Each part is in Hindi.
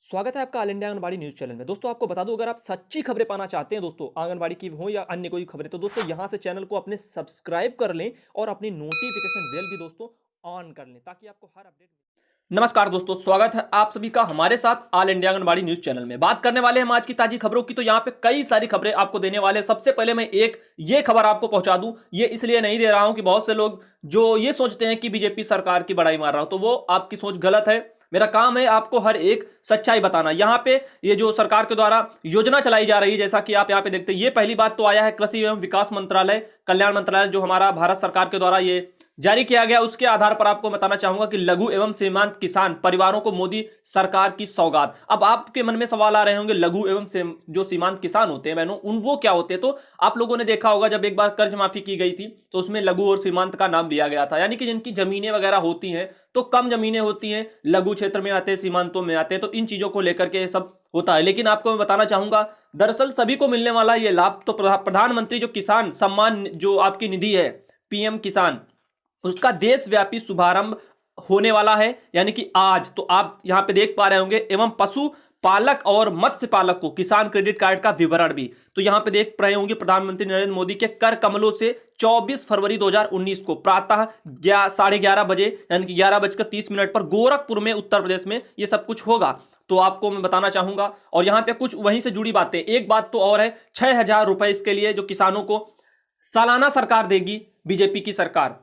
स्वागत है आपका all India anganwadi news channel में। दोस्तों आपको बता दूं, अगर आप सच्ची खबरें पाना चाहते हैं दोस्तों, आंगनबाड़ी की हो या अन्य कोई खबरें, तो दोस्तों यहां से चैनल को अपने सब्सक्राइब कर लें और अपनी नोटिफिकेशन बेल भी दोस्तों ऑन कर लें, ताकि आपको हर अपडेट। नमस्कार दोस्तों, स्वागत है आप सभी का हमारे साथ all India anganwadi news channel में। बात करने वाले हैं हम आज की ताजी खबरों की, तो यहाँ पे कई सारी खबरें आपको देने वाले हैं। सबसे पहले मैं एक ये खबर आपको पहुंचा दूं, ये इसलिए नहीं दे रहा हूं कि बहुत से लोग जो ये सोचते हैं कि बीजेपी सरकार की बड़ाई मार रहा हूं, तो वो आपकी सोच गलत है। मेरा काम है आपको हर एक सच्चाई बताना। यहां पे ये जो सरकार के द्वारा योजना चलाई जा रही है, जैसा कि आप यहां पे देखते हैं, ये पहली बात तो आया है कृषि एवं विकास मंत्रालय, कल्याण मंत्रालय, जो हमारा भारत सरकार के द्वारा ये जारी किया गया। उसके आधार पर आपको बताना चाहूंगा कि लघु एवं सीमांत किसान परिवारों को मोदी सरकार की सौगात। अब आपके मन में सवाल आ रहे होंगे, लघु एवं जो सीमांत किसान होते हैं बहनों, उन वो क्या होते हैं? तो आप लोगों ने देखा होगा, जब एक बार कर्ज माफी की गई थी तो उसमें लघु और सीमांत का नाम लिया गया था, यानी कि जिनकी जमीनें वगैरह होती हैं, तो कम जमीनें होती हैं, लघु क्षेत्र में आते हैं, सीमांतों में आते हैं, तो इन चीजों को लेकर के सब होता है। लेकिन आपको मैं बताना चाहूंगा, दरअसल सभी को मिलने वाला ये लाभ तो प्रधानमंत्री जो किसान सम्मान जो आपकी निधि है, पीएम किसान, उसका देशव्यापी शुभारंभ होने वाला है, यानी कि आज। तो आप यहां पे देख पा रहे होंगे, एवं पशु पालक और मत्स्य पालक को किसान क्रेडिट कार्ड का विवरण भी। तो यहां पे देख रहे होंगे, प्रधानमंत्री नरेंद्र मोदी के कर कमलों से 24 फरवरी 2019 को प्रातः 11:30 बजे, यानी कि 11:30 पर गोरखपुर में, उत्तर प्रदेश में ये सब कुछ होगा। तो आपको मैं बताना चाहूंगा, और यहां पे कुछ वहीं से जुड़ी बातें। एक बात तो और है, 6,000 रुपए इसके लिए जो किसानों को सालाना सरकार देगी, बीजेपी की सरकार।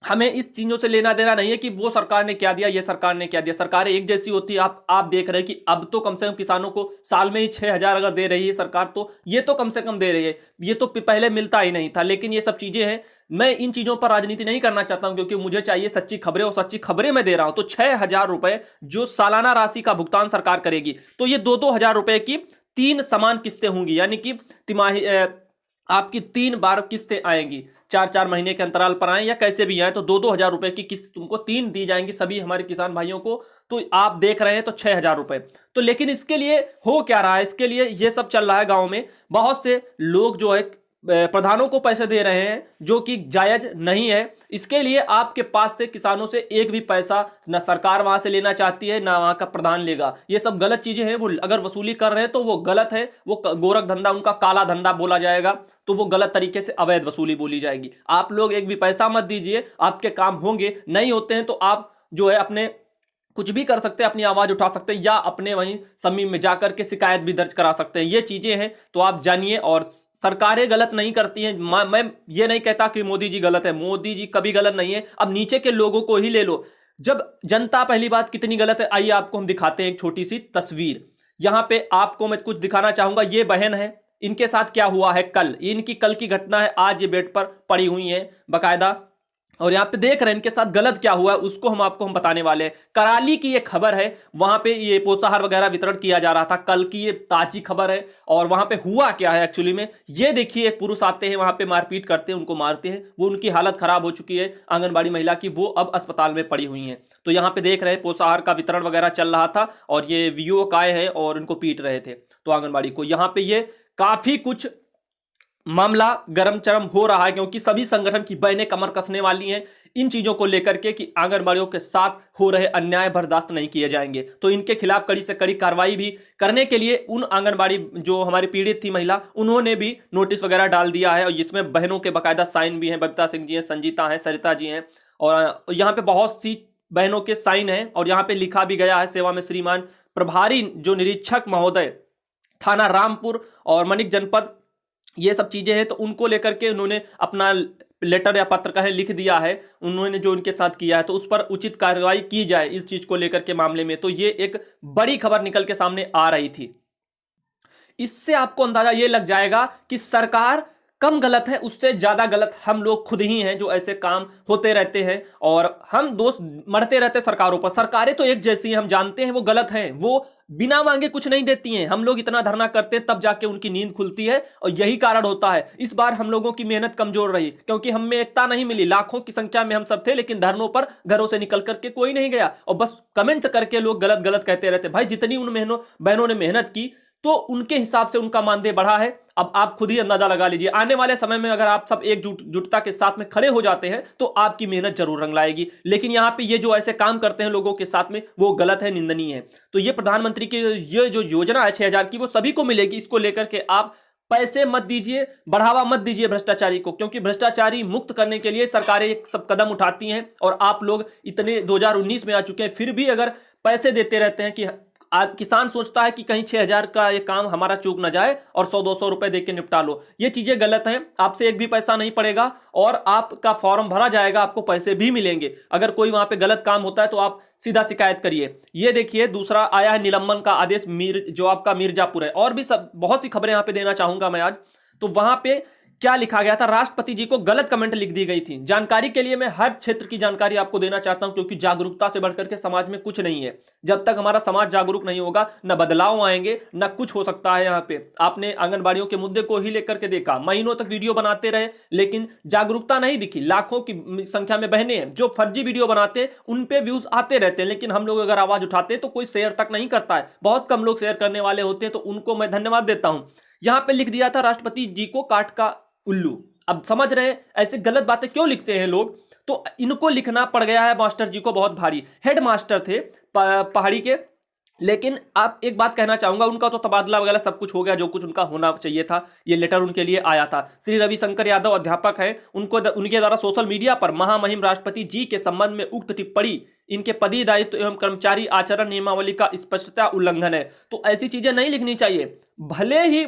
हमें इस चीजों से लेना देना नहीं है कि वो सरकार ने क्या दिया, ये सरकार ने क्या दिया। सरकारें एक जैसी होती है। आप देख रहे हैं कि अब तो कम से कम किसानों को साल में ही 6,000 अगर दे रही है सरकार, तो ये तो कम से कम दे रही है। ये तो पहले मिलता ही नहीं था। लेकिन ये सब चीजें हैं, मैं इन चीजों पर राजनीति नहीं करना चाहता हूं, क्योंकि मुझे चाहिए सच्ची खबरें, और सच्ची खबरें मैं दे रहा हूं। तो 6,000 रुपए जो सालाना राशि का भुगतान सरकार करेगी, तो ये 2-2 हजार रुपए की 3 समान किस्तें होंगी, यानी कि तिमाही आपकी 3 बार किस्तें आएंगी, 4-4 महीने के अंतराल पर आए या कैसे भी आए, तो 2-2 हजार रुपए की किस्त तुमको 3 दी जाएंगी सभी हमारे किसान भाइयों को। तो आप देख रहे हैं, तो 6,000 रुपए। तो लेकिन इसके लिए हो क्या रहा है? इसके लिए ये सब चल रहा है, गांव में बहुत से लोग जो है प्रधानों को पैसे दे रहे हैं, जो कि जायज नहीं है। इसके लिए आपके पास से, किसानों से एक भी पैसा ना सरकार वहां से लेना चाहती है, ना वहां का प्रधान लेगा। ये सब गलत चीजें हैं। वो अगर वसूली कर रहे हैं तो वो गलत है, वो गोरख धंधा, उनका काला धंधा बोला जाएगा, तो वो गलत तरीके से अवैध वसूली बोली जाएगी। आप लोग एक भी पैसा मत दीजिए, आपके काम होंगे, नहीं होते हैं तो आप जो है अपने कुछ भी कर सकते हैं, अपनी आवाज उठा सकते हैं, या अपने वहीं समीप में जाकर के शिकायत भी दर्ज करा सकते हैं। ये चीजें हैं, तो आप जानिए। और सरकारें गलत नहीं करती हैं। मैं ये नहीं कहता कि मोदी जी गलत है, मोदी जी कभी गलत नहीं है। अब नीचे के लोगों को ही ले लो, जब जनता, पहली बात कितनी गलत है, आइए आपको हम दिखाते हैं एक छोटी सी तस्वीर। यहां पे आपको मैं कुछ दिखाना चाहूंगा। ये बहन है, इनके साथ क्या हुआ है कल, इनकी कल की घटना है, आज ये बेड पर पड़ी हुई है बाकायदा, और यहां पे देख रहे हैं इनके साथ गलत क्या हुआ है, उसको हम बताने वाले हैं। कराली की ये खबर है, वहां पे ये पोषाहार वगैरह वितरण किया जा रहा था, कल की ये ताजी खबर है। और वहां पे हुआ क्या है एक्चुअली में, ये देखिए, एक पुरुष आते हैं वहां पे, मारपीट करते हैं, उनको मारते हैं। वो उनकी हालत खराब हो चुकी है आंगनबाड़ी महिला की, वो अब अस्पताल में पड़ी हुई है। तो यहां पे देख रहे हैं पोषाहार का वितरण वगैरह चल रहा था, और ये युवक आए हैं और इनको पीट रहे थे, तो आंगनबाड़ी को। यहां पे ये काफी कुछ मामला गरम चरम हो रहा है, क्योंकि सभी संगठन की बहनें कमर कसने वाली हैं इन चीजों को लेकर के, कि आंगनबाड़ियों के साथ हो रहे अन्याय बर्दाश्त नहीं किए जाएंगे। तो इनके खिलाफ कड़ी से कड़ी कार्रवाई भी करने के लिए उन आंगनबाड़ी जो हमारी पीड़ित थी महिला, उन्होंने भी नोटिस वगैरह डाल दिया है, और इसमें बहनों के बाकायदा साइन भी हैं। बबीता सिंह जी हैं, संजीता हैं, सरिता जी हैं, और यहाँ पे बहुत सी बहनों के साइन हैं। और यहाँ पे लिखा भी गया है, सेवा में श्रीमान प्रभारी जो निरीक्षक महोदय, थाना रामपुर और मनिक जनपद, ये सब चीजें हैं। तो उनको लेकर के उन्होंने अपना लेटर या पत्र कहें लिख दिया है, उन्होंने जो इनके साथ किया है, तो उस पर उचित कार्रवाई की जाए इस चीज को लेकर के मामले में। तो ये एक बड़ी खबर निकल के सामने आ रही थी। इससे आपको अंदाजा ये लग जाएगा कि सरकार कम गलत है, उससे ज्यादा गलत हम लोग खुद ही हैं, जो ऐसे काम होते रहते हैं और हम दोष मरते रहते हैं सरकारों पर। सरकारें तो एक जैसी हैं, हम जानते हैं वो गलत हैं, वो बिना मांगे कुछ नहीं देती हैं। हम लोग इतना धरना करते हैं, तब जाके उनकी नींद खुलती है, और यही कारण होता है। इस बार हम लोगों की मेहनत कमजोर रही, क्योंकि हम में एकता नहीं मिली। लाखों की संख्या में हम सब थे, लेकिन धरनों पर घरों से निकल करके कोई नहीं गया, और बस कमेंट करके लोग गलत गलत कहते रहते। भाई, जितनी उन बहनों ने मेहनत की, तो उनके हिसाब से उनका मानदेय बढ़ा है। अब आप खुद ही अंदाजा लगा लीजिए, आने वाले समय में अगर आप सब एकजुटता के साथ में खड़े हो जाते हैं तो आपकी मेहनत जरूर रंग लाएगी। लेकिन यहां पे ये जो ऐसे काम करते हैं लोगों के साथ में, वो गलत है, निंदनीय है। तो ये प्रधानमंत्री की ये जो योजना है 6,000 की, वो सभी को मिलेगी। इसको लेकर के आप पैसे मत दीजिए, बढ़ावा मत दीजिए भ्रष्टाचारी को, क्योंकि भ्रष्टाचारी मुक्त करने के लिए सरकारें एक सब कदम उठाती हैं और आप लोग इतने 2019 में आ चुके हैं, फिर भी अगर पैसे देते रहते हैं कि आज किसान सोचता है कि कहीं 6,000 का ये काम हमारा चूक ना जाए और 100-200 रुपए देके निपटा लो। ये चीजें गलत हैं। आपसे एक भी पैसा नहीं पड़ेगा और आपका फॉर्म भरा जाएगा, आपको पैसे भी मिलेंगे। अगर कोई वहां पे गलत काम होता है तो आप सीधा शिकायत करिए। ये देखिए, दूसरा आया है निलंबन का आदेश, जो आपका मिर्जापुर है। और भी सब बहुत सी खबरें यहां पे देना चाहूंगा मैं आज। तो वहां पे क्या लिखा गया था, राष्ट्रपति जी को गलत कमेंट लिख दी गई थी। जानकारी के लिए मैं हर क्षेत्र की जानकारी आपको देना चाहता हूं, क्योंकि जागरूकता से बढ़कर के समाज में कुछ नहीं है। जब तक हमारा समाज जागरूक नहीं होगा, न बदलाव आएंगे, न कुछ हो सकता है। यहां पे आपने आंगनबाड़ियों के मुद्दे को ही लेकर के देखा, महीनों तक वीडियो बनाते रहे, लेकिन जागरूकता नहीं दिखी। लाखों की संख्या में बहनें हैं जो फर्जी वीडियो बनाते हैं, उन पे व्यूज आते रहते हैं, लेकिन हम लोग अगर आवाज उठाते हैं तो कोई शेयर तक नहीं करता है। बहुत कम लोग शेयर करने वाले होते हैं, तो उनको मैं धन्यवाद देता हूं। यहां पे लिख दिया था राष्ट्रपति जी को काट का उल्लू। अब समझ रहे हैं ऐसे गलत बातें क्यों लिखते हैं लोग। तो इनको लिखना पड़ गया है मास्टर जी को बहुत भारी। हेड मास्टर थे पहाड़ी के। लेकिन आप एक बात कहना चाहूंगा, उनका तो तबादला वगैरह सब कुछ हो गया, जो कुछ उनका होना चाहिए था। ये लेटर उनके लिए आया था। श्री रविशंकर यादव अध्यापक हैं, उनके द्वारा सोशल मीडिया पर महामहिम राष्ट्रपति जी के संबंध में उक्त टिप्पणी इनके पदीय दायित्व एवं कर्मचारी आचरण नियमावली का स्पष्टता उल्लंघन है। तो ऐसी चीजें नहीं लिखनी चाहिए। भले ही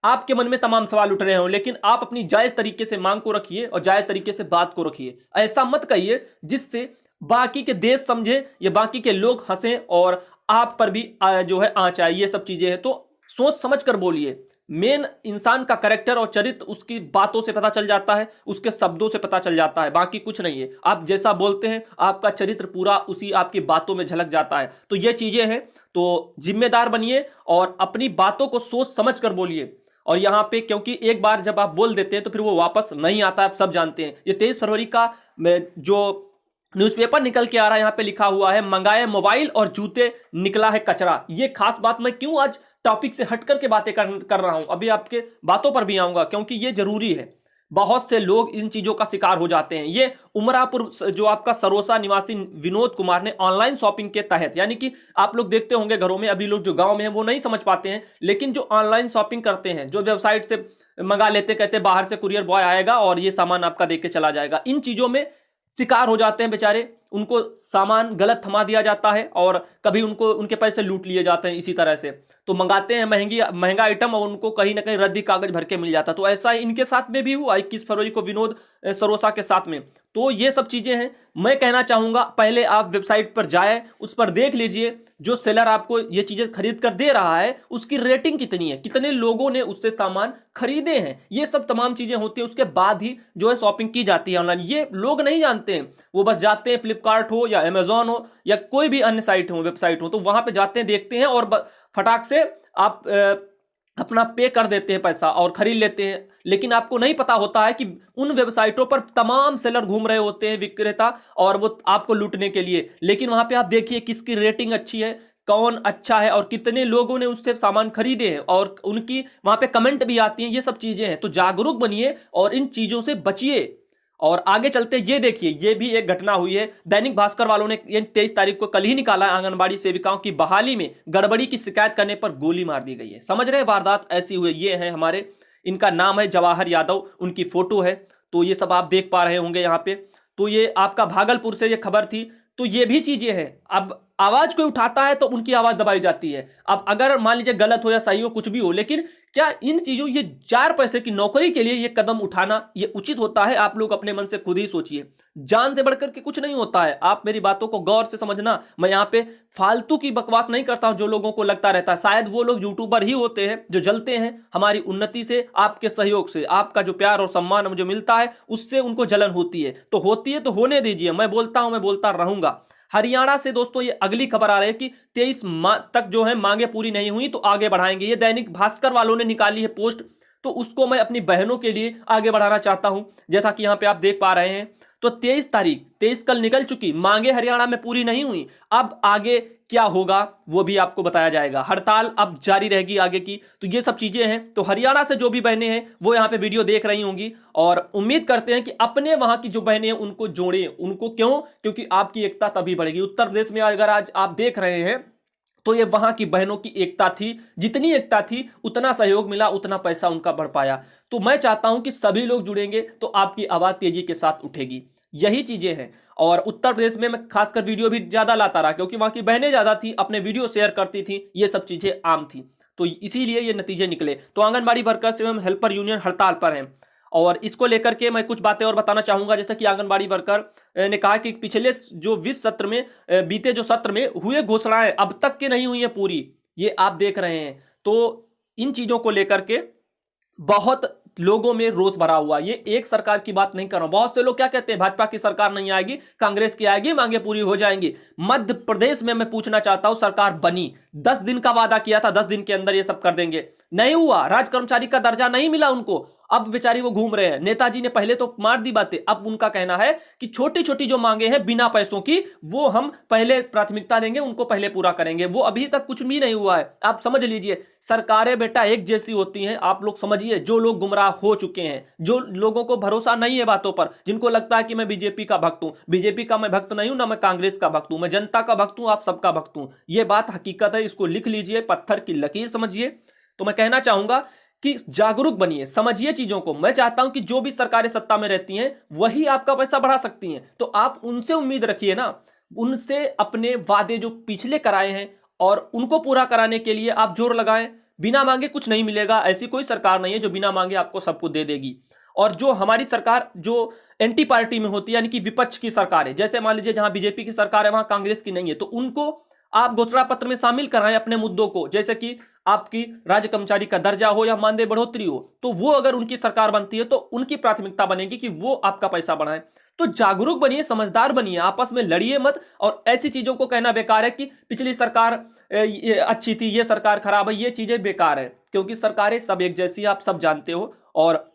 आपके मन में तमाम सवाल उठ रहे हो, लेकिन आप अपनी जायज तरीके से मांग को रखिए और जायज तरीके से बात को रखिए। ऐसा मत कहिए जिससे बाकी के देश समझे या बाकी के लोग हंसें और आप पर भी जो है आंच आए। ये सब चीजें हैं, तो सोच समझ कर बोलिए। मेन इंसान का कैरेक्टर और चरित्र उसकी बातों से पता चल जाता है, उसके शब्दों से पता चल जाता है, बाकी कुछ नहीं है। आप जैसा बोलते हैं आपका चरित्र पूरा उसी आपकी बातों में झलक जाता है। तो ये चीजें हैं, तो जिम्मेदार बनिए और अपनी बातों को सोच समझ कर बोलिए। और यहां पे क्योंकि एक बार जब आप बोल देते हैं तो फिर वो वापस नहीं आता है, आप सब जानते हैं। ये 23 फरवरी का जो न्यूज़पेपर निकल के आ रहा है, यहां पे लिखा हुआ है, मंगाए मोबाइल और जूते निकला है कचरा। ये खास बात मैं क्यों आज टॉपिक से हट करके बातें कर रहा हूं, अभी आपके बातों पर भी आऊंगा, क्योंकि ये जरूरी है। बहुत से लोग इन चीजों का शिकार हो जाते हैं। ये उमरापुर जो आपका सरोसा निवासी विनोद कुमार ने ऑनलाइन शॉपिंग के तहत, यानी कि आप लोग देखते होंगे घरों में, अभी लोग जो गांव में हैं वो नहीं समझ पाते हैं, लेकिन जो ऑनलाइन शॉपिंग करते हैं, जो वेबसाइट से मंगा लेते, कहते बाहर से कुरियर बॉय आएगा और ये सामान आपका देके चला जाएगा, इन चीजों में शिकार हो जाते हैं बेचारे। उनको सामान गलत थमा दिया जाता है और कभी उनके पैसे लूट लिए जाते हैं। इसी तरह से तो मंगाते हैं महंगा आइटम और उनको कहीं ना कहीं रद्दी कागज भर के मिल जाता है। तो ऐसा इनके साथ में भी हुआ 21 फरवरी को विनोद सरोसा के साथ में। तो ये सब चीजें हैं। मैं कहना चाहूंगा पहले आप वेबसाइट पर जाए, उस पर देख लीजिए जो सेलर आपको ये चीजें खरीद कर दे रहा है उसकी रेटिंग कितनी है, कितने लोगों ने उससे सामान खरीदे हैं। ये सब तमाम चीजें होती है, उसके बाद ही जो है शॉपिंग की जाती है ऑनलाइन। ये लोग नहीं जानते हैं, वो बस जाते हैं, फ्लिपकार्ट हो या अमेजॉन हो या कोई भी अन्य साइट हो, वेबसाइट हो, तो वहां पे जाते हैं, देखते हैं और फटाक से आप अपना पे कर देते हैं पैसा और खरीद लेते हैं। लेकिन आपको नहीं पता होता है कि उन वेबसाइटों पर तमाम सेलर घूम रहे होते हैं, विक्रेता, और वो आपको लूटने के लिए। लेकिन वहां पे आप देखिए किसकी रेटिंग अच्छी है, कौन अच्छा है और कितने लोगों ने उससे सामान खरीदे हैं और उनकी वहां पे कमेंट भी आती हैं। ये सब चीजें हैं। तो जागरूक बनिए और इन चीजों से बचिए। और आगे चलते ये देखिए, ये भी एक घटना हुई है। दैनिक भास्कर वालों ने ये 23 तारीख को कल ही निकाला है। आंगनबाड़ी सेविकाओं की बहाली में गड़बड़ी की शिकायत करने पर गोली मार दी गई है। समझ रहे हैं, वारदात ऐसी हुई। ये है हमारे, इनका नाम है जवाहर यादव, उनकी फोटो है। तो ये सब आप देख पा रहे होंगे यहाँ पे। तो ये आपका भागलपुर से ये खबर थी। तो ये भी चीजें हैं। अब आवाज कोई उठाता है तो उनकी आवाज दबाई जाती है। अब अगर मान लीजिए गलत हो या सही हो, कुछ भी हो, लेकिन क्या इन चीजों, ये 4 पैसे की नौकरी के लिए ये कदम उठाना ये उचित होता है? आप लोग अपने मन से खुद ही सोचिए। जान से बढ़कर के कुछ नहीं होता है। आप मेरी बातों को गौर से समझना। मैं यहाँ पे फालतू की बकवास नहीं करता हूं जो लोगों को लगता रहता है। शायद वो लोग यूट्यूबर ही होते हैं जो जलते हैं हमारी उन्नति से, आपके सहयोग से, आपका जो प्यार और सम्मान मुझे मिलता है उससे उनको जलन होती है। तो होती है तो होने दीजिए। मैं बोलता हूं, मैं बोलता रहूंगा। हरियाणा से दोस्तों ये अगली खबर आ रही है कि 23 माह तक जो है मांगे पूरी नहीं हुई तो आगे बढ़ाएंगे। ये दैनिक भास्कर वालों ने निकाली है पोस्ट, तो उसको मैं अपनी बहनों के लिए आगे बढ़ाना चाहता हूं। जैसा कि यहां पे आप देख पा रहे हैं, तो 23 कल निकल चुकी, मांगे हरियाणा में पूरी नहीं हुई। अब आगे क्या होगा वो भी आपको बताया जाएगा। हड़ताल अब जारी रहेगी आगे की। तो ये सब चीजें हैं। तो हरियाणा से जो भी बहनें हैं वो यहाँ पे वीडियो देख रही होंगी और उम्मीद करते हैं कि अपने वहां की जो बहनें हैं उनको जोड़ें। उनको क्यों? क्योंकि आपकी एकता तभी बढ़ेगी। उत्तर प्रदेश में अगर आज आप देख रहे हैं तो ये वहां की बहनों की एकता थी, जितनी एकता थी उतना सहयोग मिला, उतना पैसा उनका बढ़ पाया। तो मैं चाहता हूं कि सभी लोग जुड़ेंगे तो आपकी आवाज तेजी के साथ उठेगी। यही चीजें हैं। और उत्तर प्रदेश में मैं खासकर वीडियो भी ज्यादा लाता रहा क्योंकि वहां की बहनें ज्यादा थी, अपने वीडियो शेयर करती थी, ये सब चीजें आम थी। तो इसीलिए ये नतीजे निकले। तो आंगनबाड़ी वर्कर्स एवं हेल्पर यूनियन हड़ताल पर हैं और इसको लेकर के मैं कुछ बातें और बताना चाहूंगा। जैसे कि आंगनबाड़ी वर्कर ने कहा कि पिछले जो 20 सत्र में, बीते जो सत्र में हुए घोषणाएं अब तक के नहीं हुई है पूरी, ये आप देख रहे हैं। तो इन चीजों को लेकर के बहुत लोगों में रोष भरा हुआ। ये एक सरकार की बात नहीं कर रहा हूं। बहुत से लोग क्या कहते हैं, भाजपा की सरकार नहीं आएगी, कांग्रेस की आएगी, मांगे पूरी हो जाएंगी। मध्य प्रदेश में मैं पूछना चाहता हूं, सरकार बनी, 10 दिन का वादा किया था, 10 दिन के अंदर ये सब कर देंगे, नहीं हुआ। राज कर्मचारी का दर्जा नहीं मिला उनको, अब बेचारी वो घूम रहे हैं। नेताजी ने पहले तो मार दी बातें, अब उनका कहना है कि छोटी छोटी जो मांगे हैं बिना पैसों की वो हम पहले प्राथमिकता देंगे, उनको पहले पूरा करेंगे। वो अभी तक कुछ भी नहीं हुआ है। आप समझ लीजिए, सरकारें बेटा एक जैसी होती हैं। आप लोग समझिए, जो लोग गुमराह हो चुके हैं, जो लोगों को भरोसा नहीं है बातों पर, जिनको लगता है कि मैं बीजेपी का भक्त हूं, बीजेपी का मैं भक्त नहीं हूं, ना मैं कांग्रेस का भक्त हूं, मैं जनता का भक्त हूं, आप सबका भक्त हूं। यह बात हकीकत है, इसको लिख लीजिए, पत्थर की लकीर समझिए। तो मैं कहना चाहूंगा कि जागरूक बनिए, समझिए चीजों को। मैं चाहता हूं कि जो भी सरकारें सत्ता में रहती हैं वही आपका पैसा बढ़ा सकती हैं, तो आप उनसे उम्मीद रखिए ना, उनसे अपने वादे जो पिछले कराए हैं और उनको पूरा कराने के लिए आप जोर लगाएं। बिना मांगे कुछ नहीं मिलेगा, ऐसी कोई सरकार नहीं है जो बिना मांगे आपको सब कुछ दे देगी। और जो हमारी सरकार जो एंटी पार्टी में होती है, यानी कि विपक्ष की सरकार है, जैसे मान लीजिए जहां बीजेपी की सरकार है वहां कांग्रेस की नहीं है, तो उनको आप घोषणा पत्र में शामिल कराएं अपने मुद्दों को। जैसे कि आपकी राज्य कर्मचारी का दर्जा हो या मानदेय बढ़ोतरी हो, तो वो अगर उनकी सरकार बनती है तो उनकी प्राथमिकता बनेगी कि वो आपका पैसा बढ़ाएं। तो जागरूक बनिए, समझदार बनिए, आपस में लड़िए मत। और ऐसी चीजों को कहना बेकार है कि पिछली सरकार ये अच्छी थी, ये सरकार खराब है, ये चीजें बेकार है, क्योंकि सरकारें सब एक जैसी आप सब जानते हो। और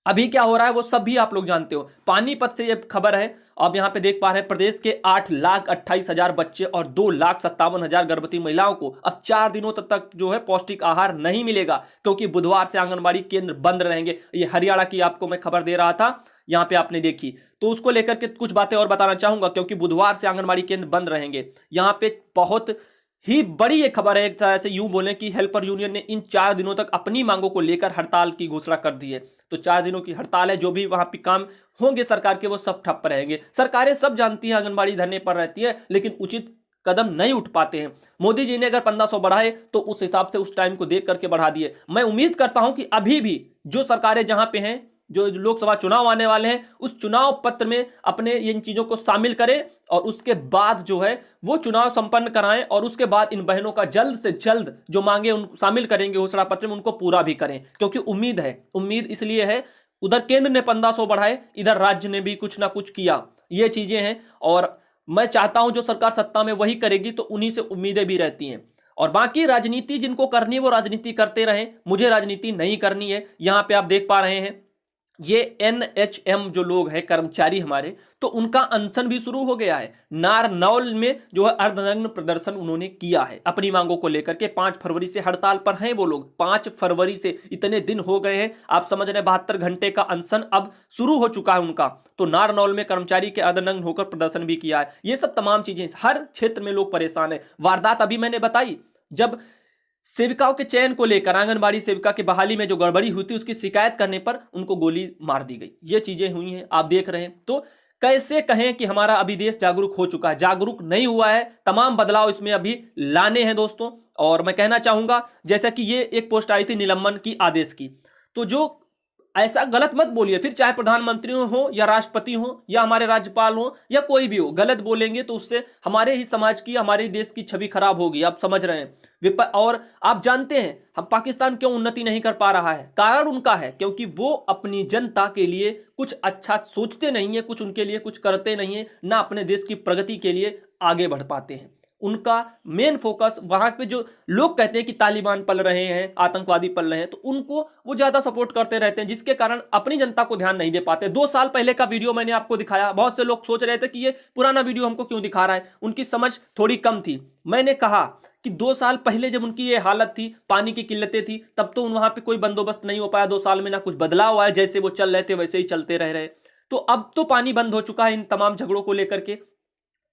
अभी क्या हो रहा है वो सब भी आप लोग जानते हो। पानीपत से ये खबर है, अब यहां पे देख पा रहे हैं, प्रदेश के 8,28,000 बच्चे और 2,57,000 गर्भवती महिलाओं को अब 4 दिनों तक जो है पौष्टिक आहार नहीं मिलेगा, क्योंकि बुधवार से आंगनबाड़ी केंद्र बंद रहेंगे। ये हरियाणा की आपको मैं खबर दे रहा था, यहां पे आपने देखी। तो उसको लेकर के कुछ बातें और बताना चाहूंगा, क्योंकि बुधवार से आंगनबाड़ी केंद्र बंद रहेंगे। यहां पे बहुत ही बड़ी एक खबर है, एक तरह से यूं बोलें कि हेल्पर यूनियन ने इन 4 दिनों तक अपनी मांगों को लेकर हड़ताल की घोषणा कर दी है। तो 4 दिनों की हड़ताल है, जो भी वहां पे काम होंगे सरकार के वो सब ठप रहेंगे। सरकारें सब जानती हैं आंगनबाड़ी धरने पर रहती है, लेकिन उचित कदम नहीं उठ पाते हैं। मोदी जी ने अगर 1500 बढ़ाए तो उस हिसाब से उस टाइम को देख करके बढ़ा दिए। मैं उम्मीद करता हूं कि अभी भी जो सरकारें जहां पे हैं, जो लोकसभा चुनाव आने वाले हैं, उस चुनाव पत्र में अपने इन चीजों को शामिल करें और उसके बाद जो है वो चुनाव संपन्न कराएं और उसके बाद इन बहनों का जल्द से जल्द जो मांगे उन शामिल करेंगे घोषणा पत्र में, उनको पूरा भी करें। क्योंकि उम्मीद है, उम्मीद इसलिए है, उधर केंद्र ने 1500 बढ़ाए, इधर राज्य ने भी कुछ ना कुछ किया, ये चीजें हैं। और मैं चाहता हूं जो सरकार सत्ता में वही करेगी, तो उन्हीं से उम्मीदें भी रहती हैं। और बाकी राजनीति जिनको करनी है वो राजनीति करते रहें, मुझे राजनीति नहीं करनी है। यहां पे आप देख पा रहे हैं ये एनएचएम जो लोग हैं कर्मचारी हमारे, तो उनका अनशन भी शुरू हो गया है। नारनौल में जो है अर्धनग्न प्रदर्शन उन्होंने किया है अपनी मांगों को लेकर के। 5 फरवरी से हड़ताल पर हैं वो लोग, 5 फरवरी से, इतने दिन हो गए हैं, आप समझ रहे हैं। 72 घंटे का अनशन अब शुरू हो चुका है उनका। तो नारनौल में कर्मचारी के अर्धनग्न होकर प्रदर्शन भी किया है। ये सब तमाम चीजें, हर क्षेत्र में लोग परेशान है। वारदात अभी मैंने बताई, जब सेविकाओं के चयन को लेकर आंगनबाड़ी सेविका की बहाली में जो गड़बड़ी हुई थी, उसकी शिकायत करने पर उनको गोली मार दी गई। ये चीजें हुई हैं, आप देख रहे हैं। तो कैसे कहें कि हमारा अभी देश जागरूक हो चुका है? जागरूक नहीं हुआ है, तमाम बदलाव इसमें अभी लाने हैं दोस्तों। और मैं कहना चाहूंगा, जैसा कि ये एक पोस्ट आई थी निलंबन की आदेश की, तो जो ऐसा गलत मत बोलिए फिर, चाहे प्रधानमंत्री हो या राष्ट्रपति हो या हमारे राज्यपाल हो या कोई भी हो, गलत बोलेंगे तो उससे हमारे ही समाज की, हमारे देश की छवि खराब होगी, आप समझ रहे हैं। और आप जानते हैं हम पाकिस्तान क्यों उन्नति नहीं कर पा रहा है? कारण उनका है, क्योंकि वो अपनी जनता के लिए कुछ अच्छा सोचते नहीं है, कुछ उनके लिए कुछ करते नहीं है, ना अपने देश की प्रगति के लिए आगे बढ़ पाते हैं। उनका मेन फोकस वहां पे जो लोग कहते हैं कि तालिबान पल रहे हैं, आतंकवादी पल रहे हैं, तो उनको वो ज्यादा सपोर्ट करते रहते हैं, जिसके कारण अपनी जनता को ध्यान नहीं दे पाते। 2 साल पहले का वीडियो मैंने आपको दिखाया, बहुत से लोग सोच रहे थे कि ये पुराना वीडियो हमको क्यों दिखा रहा है, उनकी समझ थोड़ी कम थी। मैंने कहा कि 2 साल पहले जब उनकी ये हालत थी, पानी की किल्लतें थी, तब तो वहां पे कोई बंदोबस्त नहीं हो पाया। 2 साल में ना कुछ बदलाव आया, जैसे वो चल रहे थे वैसे ही चलते रह रहे। तो अब तो पानी बंद हो चुका है इन तमाम झगड़ों को लेकर के।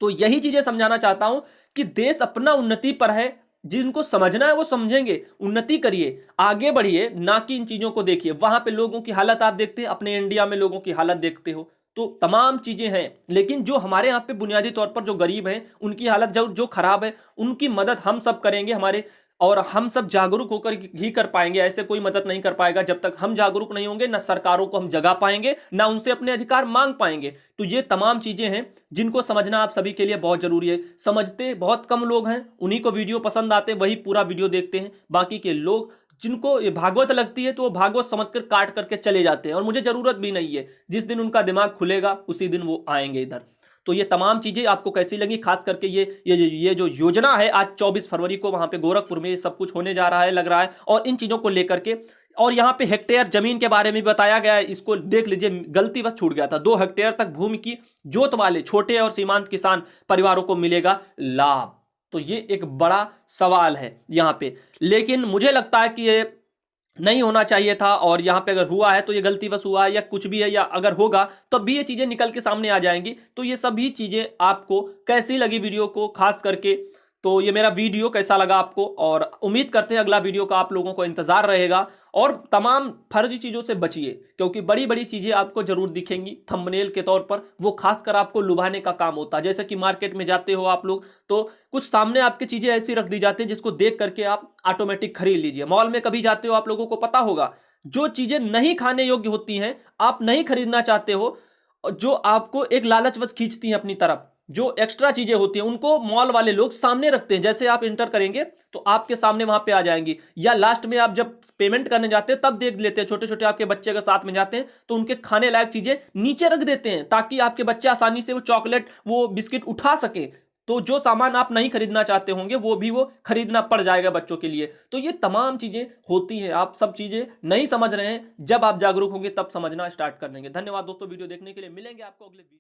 तो यही चीजें समझाना चाहता हूं कि देश अपना उन्नति पर है, जिनको समझना है वो समझेंगे, उन्नति करिए, आगे बढ़िए, ना कि इन चीजों को देखिए। वहां पे लोगों की हालत आप देखते हैं, अपने इंडिया में लोगों की हालत देखते हो, तो तमाम चीजें हैं। लेकिन जो हमारे यहाँ पे बुनियादी तौर पर जो गरीब हैं, उनकी हालत जो खराब है, उनकी मदद हम सब करेंगे, हमारे और हम सब जागरूक होकर ही कर पाएंगे। ऐसे कोई मदद नहीं कर पाएगा जब तक हम जागरूक नहीं होंगे। ना सरकारों को हम जगा पाएंगे, ना उनसे अपने अधिकार मांग पाएंगे। तो ये तमाम चीजें हैं जिनको समझना आप सभी के लिए बहुत जरूरी है। समझते बहुत कम लोग हैं, उन्हीं को वीडियो पसंद आते, वही पूरा वीडियो देखते हैं। बाकी के लोग जिनको ये भागवत लगती है तो वो भागवत समझकर काट करके चले जाते हैं, और मुझे जरूरत भी नहीं है। जिस दिन उनका दिमाग खुलेगा उसी दिन वो आएंगे इधर। तो ये तमाम चीजें आपको कैसी लगी, खास करके ये जो योजना है, आज 24 फरवरी को वहां पे गोरखपुर में सब कुछ होने जा रहा है, लग रहा है, और इन चीजों को लेकर के, और यहाँ पे हेक्टेयर जमीन के बारे में भी बताया गया है। इसको देख लीजिए, गलती बस छूट गया था। 2 हेक्टेयर तक भूमि की जोत वाले छोटे और सीमांत किसान परिवारों को मिलेगा लाभ। तो ये एक बड़ा सवाल है यहाँ पे, लेकिन मुझे लगता है कि ये नहीं होना चाहिए था, और यहां पे अगर हुआ है तो ये गलतीवश हुआ है या कुछ भी है, या अगर होगा तो भी ये चीजें निकल के सामने आ जाएंगी। तो ये सभी चीजें आपको कैसी लगी वीडियो को, खास करके तो ये मेरा वीडियो कैसा लगा आपको, और उम्मीद करते हैं अगला वीडियो का आप लोगों को इंतजार रहेगा। और तमाम फर्जी चीजों से बचिए, क्योंकि बड़ी बड़ी चीजें आपको जरूर दिखेंगी थंबनेल के तौर पर, वो खासकर आपको लुभाने का काम होता है। जैसे कि मार्केट में जाते हो आप लोग, तो कुछ सामने आपकी चीजें ऐसी रख दी जाती हैं जिसको देख करके आप ऑटोमेटिक खरीद लीजिए। मॉल में कभी जाते हो, आप लोगों को पता होगा, जो चीजें नहीं खाने योग्य होती हैं, आप नहीं खरीदना चाहते हो, जो आपको एक लालचवश खींचती हैं अपनी तरफ, जो एक्स्ट्रा चीजें होती हैं, उनको मॉल वाले लोग सामने रखते हैं। जैसे आप इंटर करेंगे तो आपके सामने वहां पे आ जाएंगी, या लास्ट में आप जब पेमेंट करने जाते हैं तब देख लेते हैं। छोटे छोटे आपके बच्चे के साथ में जाते हैं तो उनके खाने लायक चीजें नीचे रख देते हैं, ताकि आपके बच्चे आसानी से वो चॉकलेट, वो बिस्किट उठा सके। तो जो सामान आप नहीं खरीदना चाहते होंगे वो भी वो खरीदना पड़ जाएगा बच्चों के लिए। तो ये तमाम चीजें होती हैं, आप सब चीजें नहीं समझ रहे हैं, जब आप जागरूक होंगे तब समझना स्टार्ट कर देंगे। धन्यवाद दोस्तों वीडियो देखने के लिए, मिलेंगे आपको अगले वीडियो।